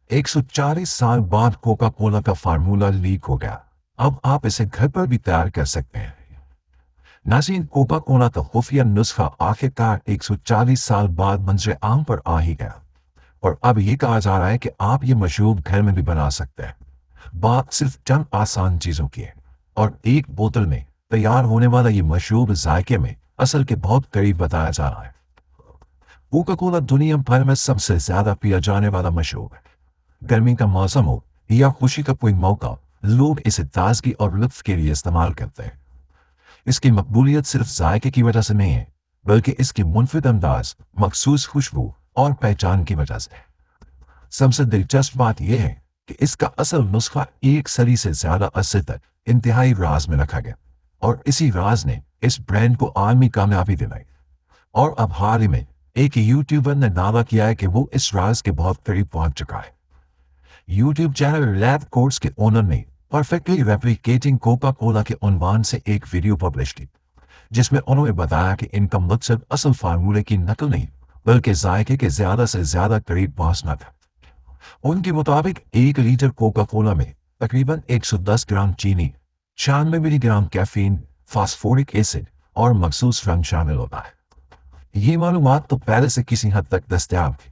140 साल बाद Coca Cola का फार्मूला लीक हो गया। अब आप इसे घर पर भी तैयार कर सकते हैं। नाज़रीन, कोका कोला का खुफिया नुस्खा आखिरकार 140 साल बाद मंजर आम पर आ ही गया और अब ये कहा जा रहा है कि आप ये मशरूब घर में भी बना सकते हैं। बात सिर्फ चंद आसान चीज़ों की है और एक बोतल में तैयार होने वाला ये मशरूब जायके में असल के बहुत करीब बताया जा रहा है। कोका कोला दुनिया भर में सबसे ज्यादा पिया जाने वाला मशरूब है। गर्मी का मौसम हो या खुशी का कोई मौका, लोग इसे ताजगी और लुत्फ के लिए इस्तेमाल करते हैं। इसकी मकबूलियत सिर्फ जायके की वजह से नहीं है, बल्कि इसकी मुनफिद अंदाज, मखसूस खुशबू और पहचान की वजह से है। सबसे दिलचस्प बात यह है कि इसका असल नुस्खा एक सदी से ज्यादा अरसे तक इंतहाई राज में रखा गया और इसी राज ने इस ब्रांड को आलमी कामयाबी दिलाई। और अब हाल ही में एक यूट्यूबर ने दावा किया है कि वो इस राज के बहुत करीब पहुंच चुका है। यूट्यूब चैनल लैब कोर्स के ओनर ने परफेक्टली रेप्लिकेटिंग कोका कोला के उन्वान से एक वीडियो पब्लिश की, जिसमें उन्होंने बताया कि इनका मकसद असल फार्मूले की नकल नहीं, बल्कि जायके के ज्यादा से ज्यादा करीब पहुंचना था। उनके मुताबिक 1 लीटर कोका कोला में तकरीबन 110 ग्राम चीनी, 96 मिलीग्राम कैफीन, फास्फोरिक एसिड और मखसूस रंग शामिल होता है। ये मालूमात तो पहले से किसी हद तक दस्तयाब थी,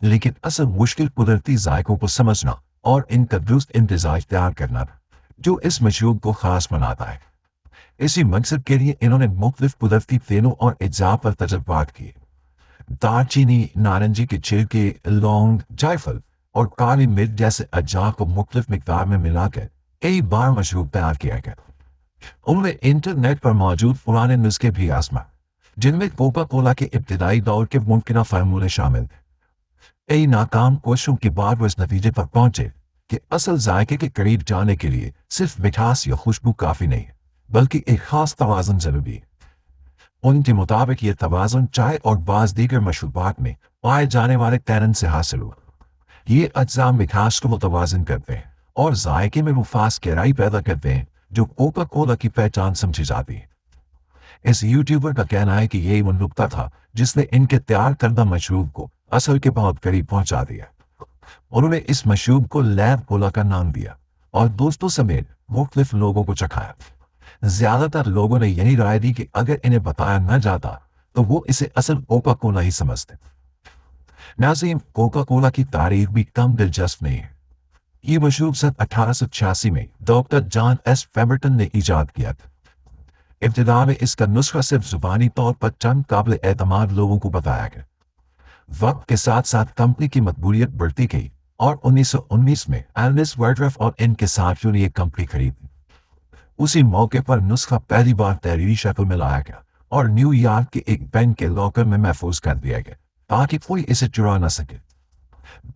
लेकिन असल मुश्किल कुदरती जायकों को समझना और इनका दुरुस्त इंतजाज तैयार करना था, जो इस मशरूब को खास बनाता है। इसी मकसद के लिए इन्होंने मुख्तलिफ कुदरती तेलों और अज्जा पर तजर्बात किए। दालचीनी, नारंगी के छिलके, लौंग, जायफल और काली मिर्च जैसे अज्जा को मुख्तलिफ मिकदार में मिलाकर कई बार मशरूब तैयार किया गया। उन्होंने इंटरनेट पर मौजूद पुराने नुस्खे भी आजमाए, जिनमें कोका कोला के इब्तिदाई दौर के मुमकिन फार्मूले शामिल थे। कई नाकाम कोशिशों के बाद वो इस नतीजे पर पहुंचे कि असल जायके के करीब जाने के लिए सिर्फ मिठास या खुशबू काफी नहीं है, बल्कि एक खास तवाज़ुन जरूरी है। उनके मुताबिक ये तवाज़ुन चाय और बाज दीगर मशरूबात में पाए जाने वाले टैनिन से हासिल हुआ। ये अज्जा मिठास को मुतवाज़िन करते हैं और जायके में वो खास गहराई पैदा करते हैं जो कोका कोला की पहचान समझी जाती है। इस यूट्यूबर का कहना है कि यही वो नुक्ता था जिसने इनके तैयार करदा मशरूब को असल के बहुत करीब पहुंचा दिया। उन्होंने इस मशरूब को लैब कोला का नाम दिया और दोस्तों समेत मुख्तलिफ लोगों को चखाया। ज्यादातर लोगों ने यही राय दी कि अगर इन्हें बताया न जाता तो वो इसे असल कोका कोला ही समझते। नाज़रीन, कोका कोला की तारीख भी कम दिलचस्प नहीं है। ये मशरूब सन 1886 में डॉक्टर जॉन एस फेबर्टन ने ईजाद किया था। इब्तिदा में इसका नुस्खा सिर्फ जुबानी तौर पर चंद काबिल एतमाद लोगों को बताया गया। वक्त के साथ साथ कंपनी की मकबूलियत बढ़ती गई और 1919 में एलिस वर्ड्रफ और इनके साथियों ने यह कंपनी खरीदी। उसी मौके पर नुस्खा पहली बार तहरीरी शक्ल में लाया गया और न्यूयॉर्क के एक बैंक के लॉकर में महफूज कर दिया गया ताकि कोई इसे चुरा न सके।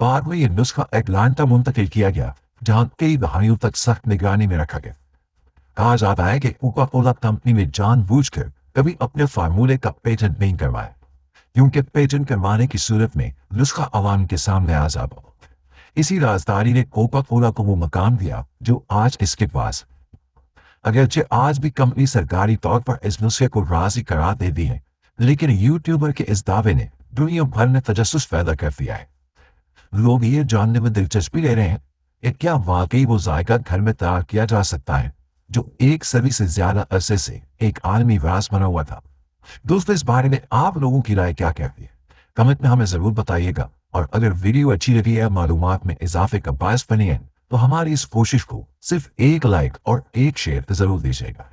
बाद में यह नुस्खा एटलांटा मुंतकिल किया गया, जहां कई दहाइयों तक सख्त निगरानी में रखा गया। कहा जाता है कि कोका कोला कंपनी ने जानबूझकर कभी अपने फार्मूले का पेटेंट नहीं करवाया, क्योंकि पेटेंट करवाने की सूरत में नुस्खा आवाम के सामने आ जाता। इसी राजदारी ने कोका कोला को वो मकाम दिया जो आज इसके पास। अगरचे आज भी कंपनी सरकारी तौर पर इस नुस्खे को राजी करार देती है, लेकिन यूट्यूबर के इस दावे ने दुनिया भर में तजस्सुस पैदा कर दिया है। लोग ये जानने में दिलचस्पी ले रहे हैं कि क्या वाकई वो जायका घर में तैयार किया जा सकता है जो एक सदी से ज्यादा अरसे से एक आलमी राज बना हुआ था। दोस्तों, इस बारे में आप लोगों की राय क्या कहती है? कमेंट में हमें जरूर बताइएगा और अगर वीडियो अच्छी लगी है, मालूमात में इजाफे का बायस बनी है, तो हमारी इस कोशिश को सिर्फ एक लाइक और एक शेयर जरूर दीजिएगा।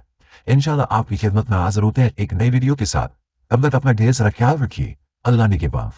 इंशाल्लाह आपकी खिदमत में हाजिर होते हैं एक नई वीडियो के साथ। तब तक अपना ढेर सारा ख्याल रखिए। अल्लाह ने के बाद।